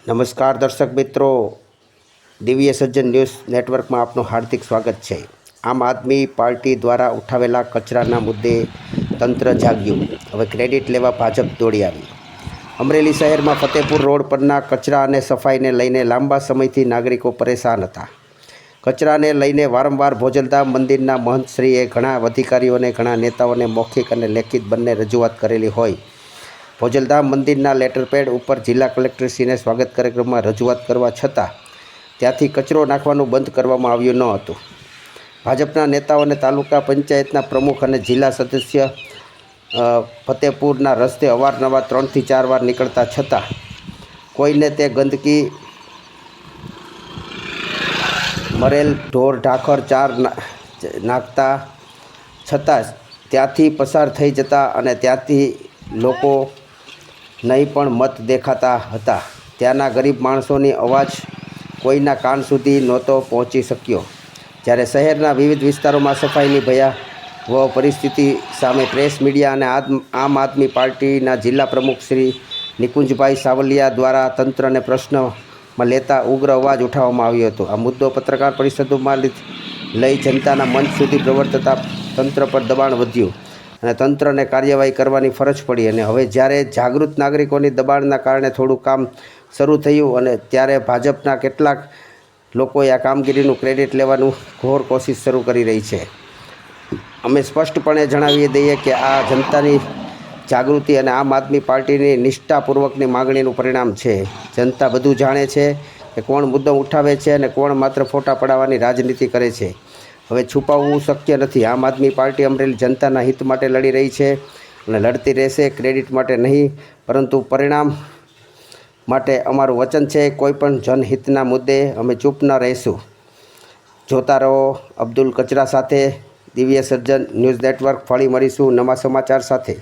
નમસ્કાર દર્શક મિત્રો, દિવ્ય સજ્જન ન્યૂઝ નેટવર્કમાં આપનું હાર્દિક સ્વાગત છે। આમ આદમી પાર્ટી દ્વારા ઉઠાવેલા કચરાના મુદ્દે તંત્ર જાગ્યું, હવે ક્રેડિટ લેવા ભાજપ દોડી આવી। અમરેલી શહેરમાં ફતેપુર રોડ પરના કચરા અને સફાઈને લઈને લાંબા સમયથી નાગરિકો પરેશાન હતા। કચરાને લઈને વારંવાર ભોજલધામ મંદિરના મહંતશ્રીએ ઘણા અધિકારીઓને, ઘણા નેતાઓને મૌખિક અને લેખિત બંને રજૂઆત કરેલી હોય ભોજલધામ મંદિરના લેટરપેડ ઉપર જિલ્લા કલેક્ટરશ્રીને સ્વાગત કાર્યક્રમમાં રજૂઆત કરવા છતાં ત્યાંથી કચરો નાખવાનું બંધ કરવામાં આવ્યું ન હતું। ભાજપના નેતાઓ અને તાલુકા પંચાયતના પ્રમુખ અને જિલ્લા સદસ્ય ફતેપુરના રસ્તે અવારનવાર 3 થી 4 વાર નીકળતા છતાં કોઈને તે ગંદકી મરેલ ઢોર ઢાંખર ચાર નાખતા છતાં ત્યાંથી પસાર થઈ જતા અને ત્યાંથી લોકો નહીં પણ મત દેખાતા હતા। ત્યાંના ગરીબ માણસોની અવાજ કોઈના કાન સુધી નહોતો પહોંચી શક્યો। જ્યારે શહેરના વિવિધ વિસ્તારોમાં સફાઈની ભયાવહ પરિસ્થિતિ સામે પ્રેસ મીડિયા અને આમ આદમી પાર્ટીના જિલ્લા પ્રમુખ શ્રી નિકુંજભાઈ સાવલિયા દ્વારા તંત્રને પ્રશ્નમાં લેતા ઉગ્ર અવાજ ઉઠાવવામાં આવ્યો હતો। આ મુદ્દો પત્રકાર પરિષદોમાં લઈ જનતાના મંચ સુધી પ્રવર્તતા તંત્ર પર દબાણ વધ્યું અને તંત્રને કાર્યવાહી કરવાની ફરજ પડી અને હવે જ્યારે જાગૃત નાગરિકોની દબાણના કારણે થોડું કામ શરૂ થયું અને ત્યારે ભાજપના કેટલાક લોકોએ આ કામગીરીનું ક્રેડિટ લેવાનું ઘોર કોશિશ શરૂ કરી રહી છે। અમે સ્પષ્ટપણે જણાવી દઈએ કે આ જનતાની જાગૃતિ અને આમ આદમી પાર્ટીની નિષ્ઠાપૂર્વકની માગણીનું પરિણામ છે। જનતા બધું જાણે છે કે કોણ મુદ્દો ઉઠાવે છે અને કોણ માત્ર ફોટા પડાવવાની રાજનીતિ કરે છે। હવે છુપાવવું શક્ય નથી। આમ આદમી પાર્ટી અમરેલી જનતાના હિત માટે લડી રહી છે અને લડતી રહેશે। ક્રેડિટ માટે નહીં પરંતુ પરિણામ માટે અમારું વચન છે। કોઈપણ જનહિતના મુદ્દે અમે ચૂપ ન રહીશું। જોતા રહો અબ્દુલ કચરા સાથે દિવ્ય સર્જન ન્યૂઝ નેટવર્ક। ફરી મળીશું નવા સમાચાર સાથે।